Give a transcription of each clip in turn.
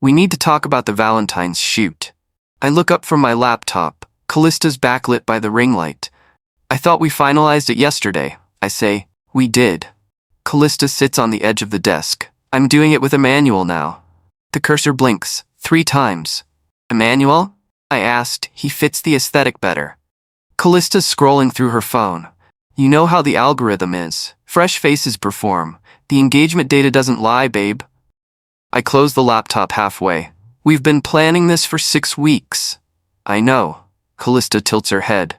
We need to talk about the Valentine's shoot. I look up from my laptop. Callista's backlit by the ring light. I thought we finalized it yesterday. I say, we did. Callista sits on the edge of the desk. I'm doing it with Emmanuel now. The cursor blinks 3 times. Emmanuel? I asked. He fits the aesthetic better. Callista's scrolling through her phone. You know how the algorithm is. Fresh faces perform. The engagement data doesn't lie, babe. I close the laptop halfway. We've been planning this for 6 weeks. I know. Callista tilts her head.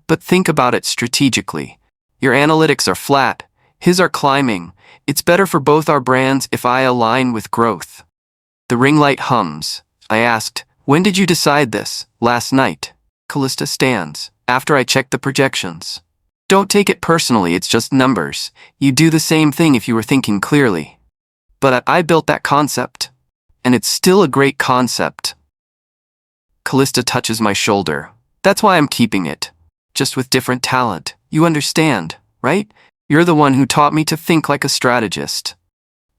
But think about it strategically. Your analytics are flat. His are climbing. It's better for both our brands if I align with growth. The ring light hums. I asked, when did you decide this? Last night. Callista stands. After I checked the projections. Don't take it personally, it's just numbers. You'd do the same thing if you were thinking clearly. But I built that concept. And it's still a great concept. Callista touches my shoulder. That's why I'm keeping it. Just with different talent. You understand, right? You're the one who taught me to think like a strategist.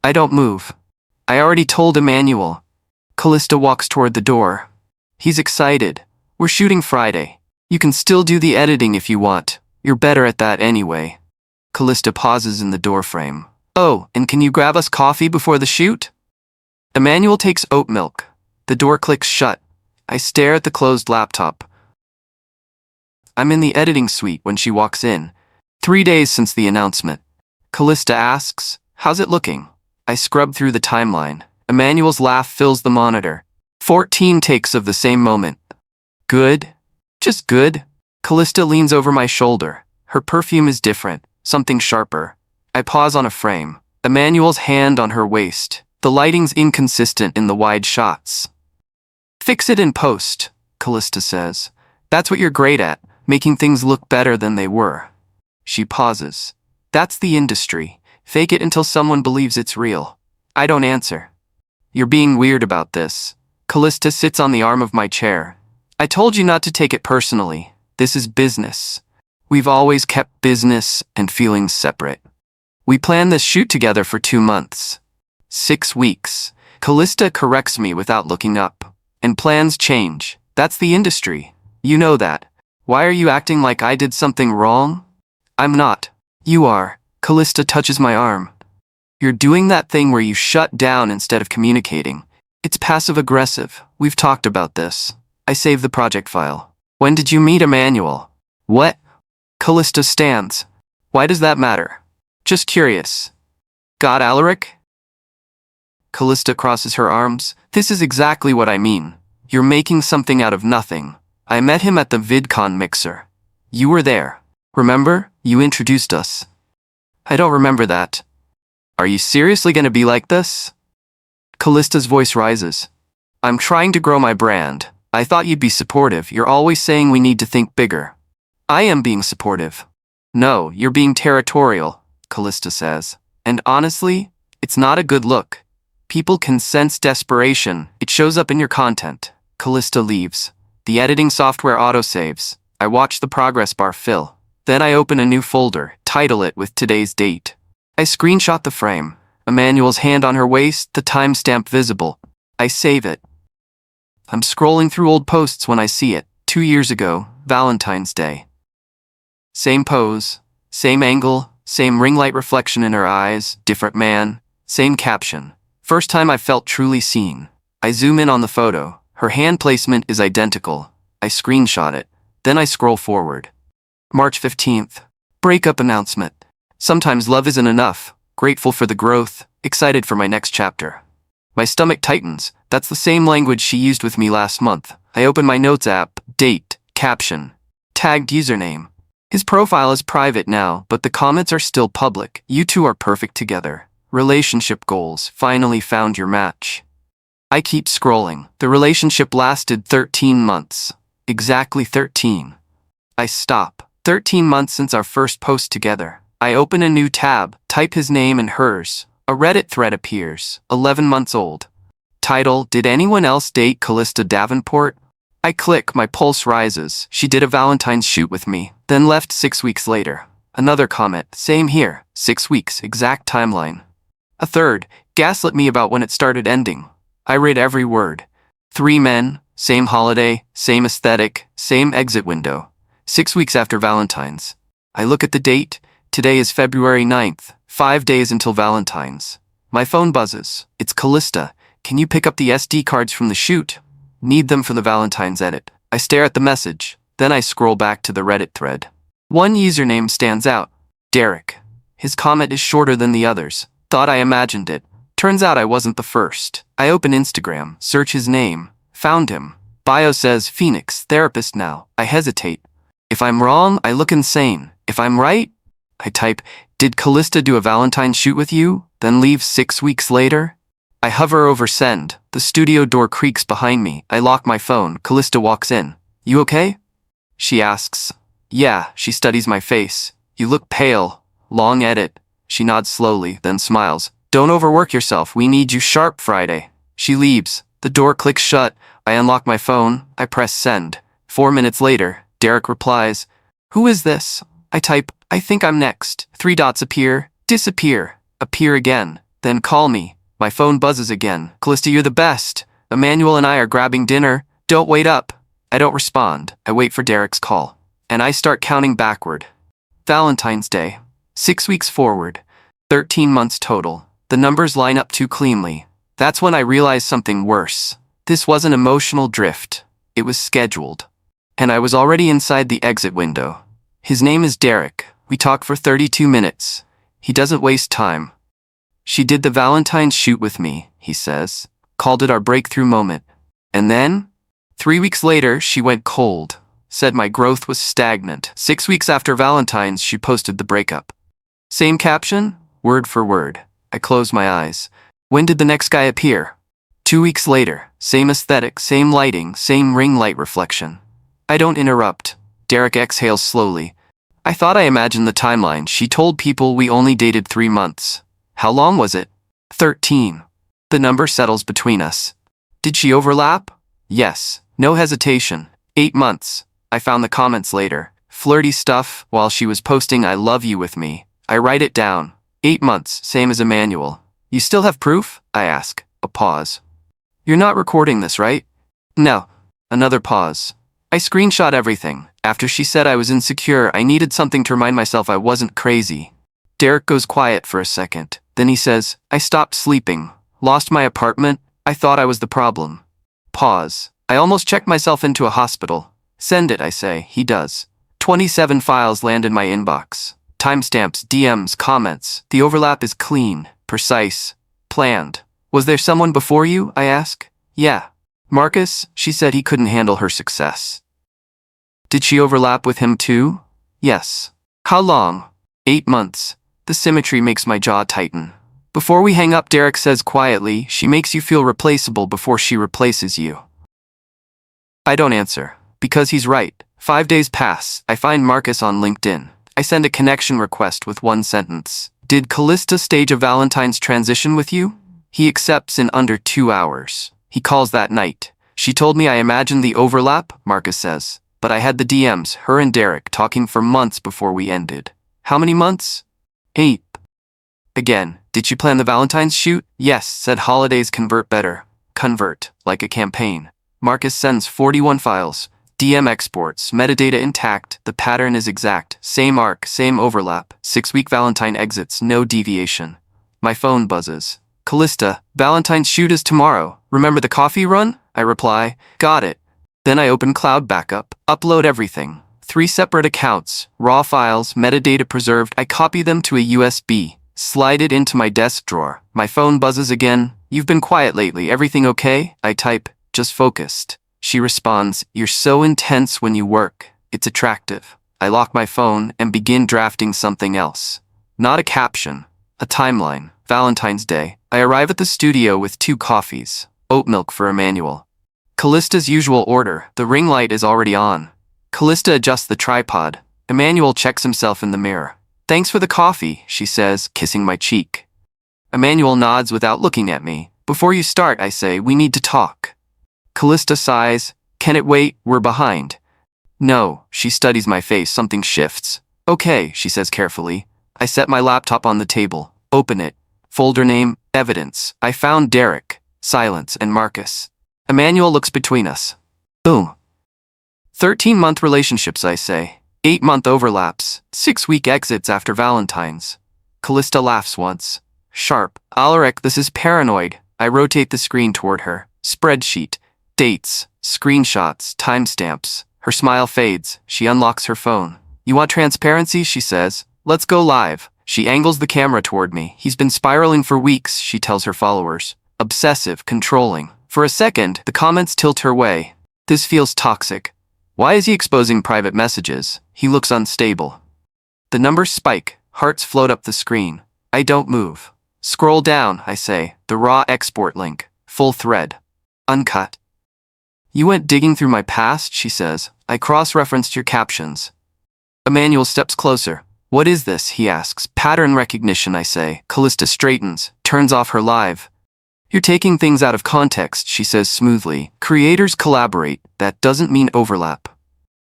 I don't move. I already told Emmanuel. Callista walks toward the door. He's excited. We're shooting Friday. You can still do the editing if you want. You're better at that anyway. Callista pauses in the doorframe. Oh, and can you grab us coffee before the shoot? Emmanuel takes oat milk. The door clicks shut. I stare at the closed laptop. I'm in the editing suite when she walks in. 3 days since the announcement. Callista asks, how's it looking? I scrub through the timeline. Emmanuel's laugh fills the monitor. 14 takes of the same moment. Good? Just good? Callista leans over my shoulder. Her perfume is different, something sharper. I pause on a frame. Emmanuel's hand on her waist. The lighting's inconsistent in the wide shots. Fix it in post, Callista says. That's what you're great at, making things look better than they were. She pauses. That's the industry. Fake it until someone believes it's real. I don't answer. You're being weird about this. Callista sits on the arm of my chair. I told you not to take it personally. This is business. We've always kept business and feelings separate. We planned this shoot together for 2 months. 6 weeks. Callista corrects me without looking up. And plans change. That's the industry. You know that. Why are you acting like I did something wrong? I'm not. You are. Callista touches my arm. You're doing that thing where you shut down instead of communicating. It's passive-aggressive. We've talked about this. I save the project file. When did you meet Emmanuel? What? Callista stands. Why does that matter? Just curious. Got Alaric? Callista crosses her arms. This is exactly what I mean. You're making something out of nothing. I met him at the VidCon mixer. You were there. Remember? You introduced us. I don't remember that. Are you seriously going to be like this? Callista's voice rises. I'm trying to grow my brand. I thought you'd be supportive. You're always saying we need to think bigger. I am being supportive. No, you're being territorial, Callista says. And honestly, it's not a good look. People can sense desperation. It shows up in your content. Callista leaves. The editing software autosaves. I watch the progress bar fill. Then I open a new folder, title it with today's date. I screenshot the frame. Emmanuel's hand on her waist, the timestamp visible. I save it. I'm scrolling through old posts when I see it. 2 years ago, Valentine's Day. Same pose, same angle, same ring light reflection in her eyes, different man, same caption. First time I felt truly seen. I zoom in on the photo. Her hand placement is identical. I screenshot it. Then I scroll forward. March 15th. Breakup announcement. Sometimes love isn't enough. Grateful for the growth. Excited for my next chapter. My stomach tightens. That's the same language she used with me last month. I open my notes app. Date. Caption. Tagged username. His profile is private now, but the comments are still public. You two are perfect together. Relationship goals. Finally found your match. I keep scrolling. The relationship lasted 13 months. Exactly 13. I stop. 13 months since our first post together. I open a new tab, type his name and hers. A Reddit thread appears, 11 months old. Title, Did anyone else date Callista Davenport? I click, my pulse rises. She did a Valentine's shoot with me, then left 6 weeks later. Another comment, same here, 6 weeks, exact timeline. A third, gaslit me about when it started ending. I read every word. 3 men, same holiday, same aesthetic, same exit window. 6 weeks after Valentine's. I look at the date. Today is February 9th, 5 days until Valentine's. My phone buzzes. It's Callista. Can you pick up the SD cards from the shoot? Need them for the Valentine's edit. I stare at the message. Then I scroll back to the Reddit thread. One username stands out. Derek. His comment is shorter than the others. Thought I imagined it. Turns out I wasn't the first. I open Instagram, search his name. Found him. Bio says Phoenix, therapist now. I hesitate. If I'm wrong, I look insane. If I'm right, I type, did Callista do a Valentine's shoot with you, then leave 6 weeks later? I hover over send. The studio door creaks behind me. I lock my phone. Callista walks in. You okay? She asks. Yeah, she studies my face. You look pale. Long edit. She nods slowly, then smiles. Don't overwork yourself. We need you sharp Friday. She leaves. The door clicks shut. I unlock my phone. I press send. 4 minutes later, Derek replies. Who is this? I type, I think I'm next. 3 dots appear, disappear, appear again, then call me. My phone buzzes again. Callista, you're the best. Emmanuel and I are grabbing dinner. Don't wait up. I don't respond. I wait for Derek's call. And I start counting backward. Valentine's Day. 6 weeks forward. 13 months total. The numbers line up too cleanly. That's when I realize something worse. This wasn't emotional drift. It was scheduled. And I was already inside the exit window. His name is Derek. We talk for 32 minutes. He doesn't waste time. She did the Valentine's shoot with me, he says. Called it our breakthrough moment. And then? 3 weeks later, she went cold. Said my growth was stagnant. 6 weeks after Valentine's, she posted the breakup. Same caption, word for word. I closed my eyes. When did the next guy appear? 2 weeks later, same aesthetic, same lighting, same ring light reflection. I don't interrupt. Derek exhales slowly. I thought I imagined the timeline. She told people we only dated 3 months. How long was it? 13. The number settles between us. Did she overlap? Yes. No hesitation. 8 months. I found the comments later. Flirty stuff while she was posting I love you with me. I write it down. 8 months, same as Emmanuel. You still have proof? I ask. A pause. You're not recording this, right? No. Another pause. I screenshot everything. After she said I was insecure, I needed something to remind myself I wasn't crazy. Derek goes quiet for a second. Then he says, I stopped sleeping. Lost my apartment. I thought I was the problem. Pause. I almost checked myself into a hospital. Send it, I say. He does. 27 files land in my inbox. Timestamps, DMs, comments. The overlap is clean, precise, planned. Was there someone before you? I ask. Yeah. Marcus, she said he couldn't handle her success. Did she overlap with him too? Yes. How long? 8 months. The symmetry makes my jaw tighten. Before we hang up, Derek says quietly, she makes you feel replaceable before she replaces you. I don't answer, because he's right. 5 days pass. I find Marcus on LinkedIn. I send a connection request with one sentence. Did Callista stage a Valentine's transition with you? He accepts in under 2 hours. He calls that night. She told me I imagined the overlap, Marcus says. But I had the DMs, her and Derek, talking for months before we ended. How many months? 8. Again, did she plan the Valentine's shoot? Yes, said holidays convert better. Convert, like a campaign. Marcus sends 41 files. DM exports, metadata intact, the pattern is exact. Same arc, same overlap. 6-week Valentine exits, no deviation. My phone buzzes. Callista, Valentine's shoot is tomorrow. Remember the coffee run? I reply, got it. Then I open Cloud Backup, upload everything. 3 separate accounts, raw files, metadata preserved. I copy them to a USB, slide it into my desk drawer. My phone buzzes again. You've been quiet lately, everything okay? I type, just focused. She responds, you're so intense when you work. It's attractive. I lock my phone and begin drafting something else. Not a caption, a timeline. Valentine's Day. I arrive at the studio with 2 coffees. Oat milk for Emmanuel. Callista's usual order. The ring light is already on. Callista adjusts the tripod. Emmanuel checks himself in the mirror. Thanks for the coffee, she says, kissing my cheek. Emmanuel nods without looking at me. Before you start, I say, we need to talk. Callista sighs. Can it wait? We're behind. No, she studies my face. Something shifts. Okay, she says carefully. I set my laptop on the table. Open it. Folder name, evidence. I found Derek. Silence and Marcus. Emmanuel looks between us. Boom. 13-month relationships, I say. 8-month overlaps. 6-week exits after Valentine's. Callista laughs once. Sharp. Alaric, this is paranoid. I rotate the screen toward her. Spreadsheet. Dates. Screenshots. Timestamps. Her smile fades. She unlocks her phone. You want transparency? She says. Let's go live. She angles the camera toward me. He's been spiraling for weeks, she tells her followers. Obsessive, controlling. For a second, the comments tilt her way. This feels toxic. Why is he exposing private messages? He looks unstable. The numbers spike. Hearts float up the screen. I don't move. Scroll down, I say. The raw export link. Full thread. Uncut. You went digging through my past, she says. I cross-referenced your captions. Emmanuel steps closer. What is this? He asks. Pattern recognition, I say. Callista straightens. Turns off her live. You're taking things out of context, she says smoothly. Creators collaborate. That doesn't mean overlap.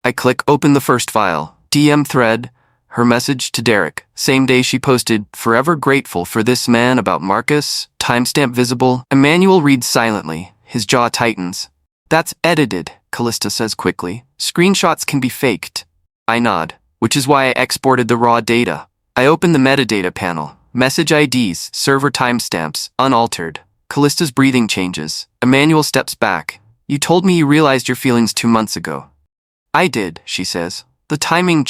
I click open the first file. DM thread. Her message to Derek. Same day she posted, forever grateful for this man about Marcus. Timestamp visible. Emmanuel reads silently. His jaw tightens. That's edited, Callista says quickly. Screenshots can be faked. I nod, which is why I exported the raw data. I open the metadata panel. Message IDs, server timestamps, unaltered. Callista's breathing changes. Emmanuel steps back. You told me you realized your feelings 2 months ago. I did, she says. The timing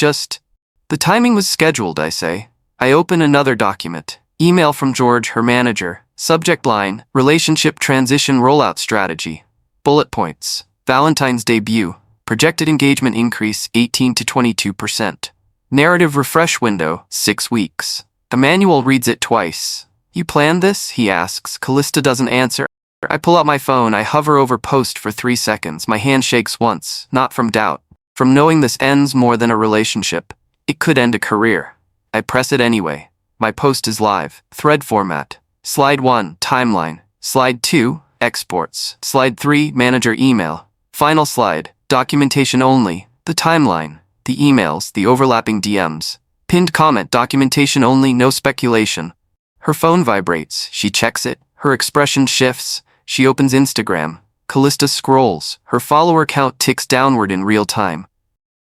was scheduled, I say. I open another document. Email from George, her manager. Subject line, relationship transition rollout strategy. Bullet points. Valentine's debut. Projected engagement increase 18 to 22%. Narrative refresh window, 6 weeks. Emmanuel reads it twice. You planned this? He asks. Callista doesn't answer. I pull out my phone. I hover over post for 3 seconds. My hand shakes once, not from doubt. From knowing this ends more than a relationship. It could end a career. I press it anyway. My post is live. Thread format. Slide 1, timeline. Slide 2, exports. Slide 3, manager email. Final slide, documentation only. The timeline. The emails, the overlapping DMs. Pinned comment, documentation only, no speculation. Her phone vibrates. She checks it. Her expression shifts. She opens Instagram. Callista scrolls. Her follower count ticks downward in real time.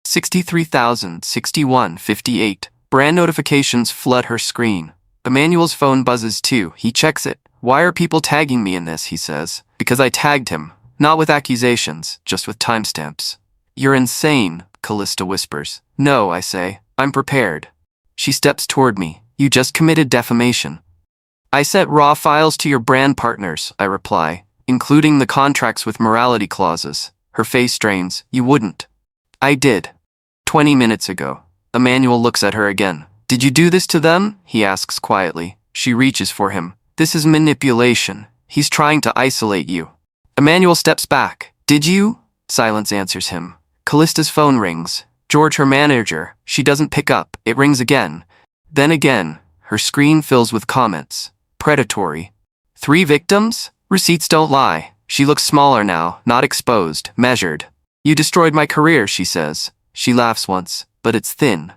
63,000, 61, 58. Brand notifications flood her screen. Emmanuel's phone buzzes too. He checks it. Why are people tagging me in this, he says. Because I tagged him. Not with accusations, just with timestamps. You're insane, Callista whispers. No, I say. I'm prepared. She steps toward me. You just committed defamation. I sent raw files to your brand partners, I reply, including the contracts with morality clauses. Her face strains. You wouldn't. I did. 20 minutes ago. Emmanuel looks at her again. Did you do this to them? He asks quietly. She reaches for him. This is manipulation. He's trying to isolate you. Emmanuel steps back. Did you? Silence answers him. Callista's phone rings. George, her manager. She doesn't pick up. It rings again. Then again. Her screen fills with comments. Predatory. 3 victims? Receipts don't lie. She looks smaller now, not exposed, measured. You destroyed my career, she says. She laughs once, but it's thin.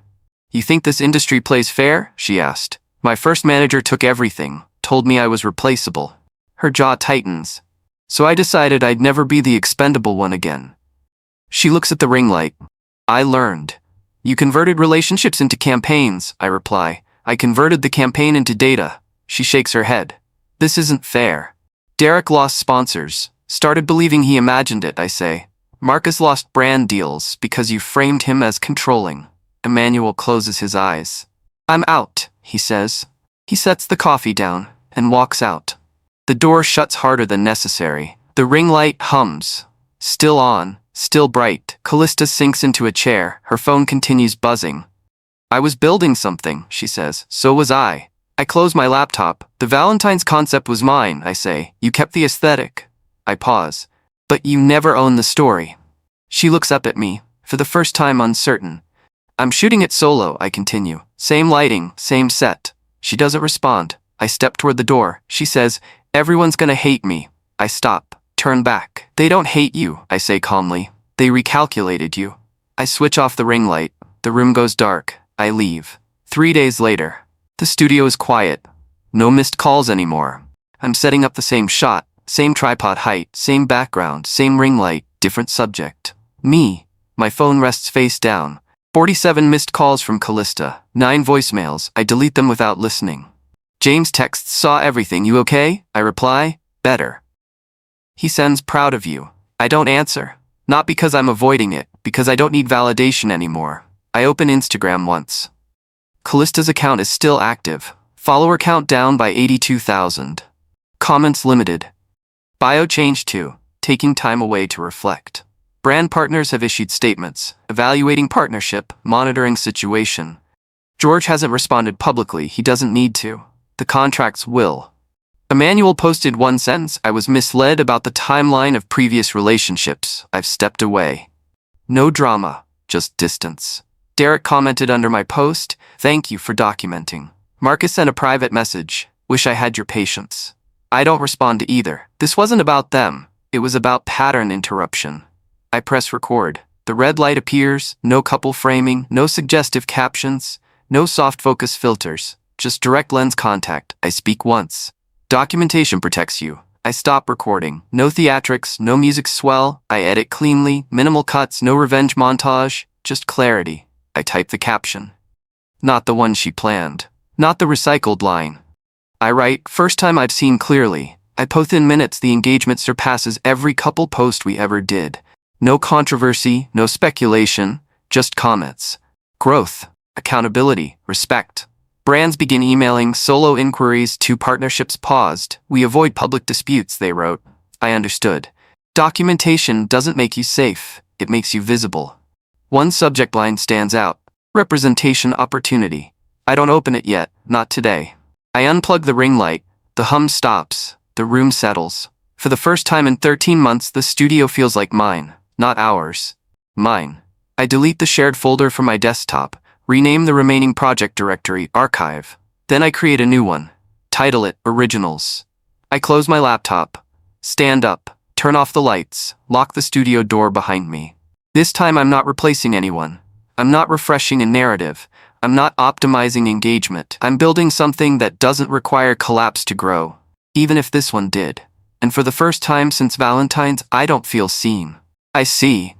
You think this industry plays fair? She asked. My first manager took everything, told me I was replaceable. Her jaw tightens. So I decided I'd never be the expendable one again. She looks at the ring light. I learned. You converted relationships into campaigns, I reply. I converted the campaign into data. She shakes her head. This isn't fair. Derek lost sponsors. Started believing he imagined it, I say. Marcus lost brand deals because you framed him as controlling. Emmanuel closes his eyes. I'm out, he says. He sets the coffee down and walks out. The door shuts harder than necessary. The ring light hums. Still on, still bright. Callista sinks into a chair. Her phone continues buzzing. I was building something, she says. So was I. I close my laptop. The Valentine's concept was mine, I say. You kept the aesthetic. I pause. But you never own the story. She looks up at me, for the first time uncertain. I'm shooting it solo, I continue. Same lighting, same set. She doesn't respond. I step toward the door. She says, everyone's gonna hate me. I stop, turn back. They don't hate you, I say calmly. They recalculated you. I switch off the ring light. The room goes dark. I leave. 3 days later. The studio is quiet. No missed calls anymore. I'm setting up the same shot. Same tripod height, same background, same ring light, different subject. Me. My phone rests face down. 47 missed calls from Callista, 9 voicemails. I delete them without listening. James texts, saw everything, you okay? I reply, better. He sends, proud of you. I don't answer. Not because I'm avoiding it, because I don't need validation anymore. I open Instagram once. Callista's account is still active. Follower count down by 82,000. Comments limited. Bio changed to, taking time away to reflect. Brand partners have issued statements, evaluating partnership, monitoring situation. George hasn't responded publicly, he doesn't need to. The contracts will. Emmanuel posted one sentence, I was misled about the timeline of previous relationships, I've stepped away. No drama, just distance. Derek commented under my post, thank you for documenting. Marcus sent a private message, wish I had your patience. I don't respond to either. This wasn't about them, it was about pattern interruption. I press record. The red light appears, no couple framing, no suggestive captions, no soft focus filters, just direct lens contact. I speak once. Documentation protects you. I stop recording. No theatrics, no music swell. I edit cleanly, minimal cuts, no revenge montage, just clarity. I type the caption. Not the one she planned. Not the recycled line. I write, first time I've seen clearly. I post in minutes, the engagement surpasses every couple post we ever did. No controversy, no speculation, just comments. Growth, accountability, respect. Brands begin emailing, solo inquiries, 2 partnerships paused. We avoid public disputes, they wrote. I understood. Documentation doesn't make you safe, it makes you visible. One subject line stands out. Representation opportunity. I don't open it yet, not today. I unplug the ring light, the hum stops, the room settles. For the first time in 13 months, the studio feels like mine, not ours. Mine. I delete the shared folder from my desktop, rename the remaining project directory, Archive. Then I create a new one. Title it, Originals. I close my laptop, stand up, turn off the lights, lock the studio door behind me. This time I'm not replacing anyone. I'm not refreshing a narrative. I'm not optimizing engagement. I'm building something that doesn't require collapse to grow, even if this one did. And for the first time since Valentine's, I don't feel seen. I see.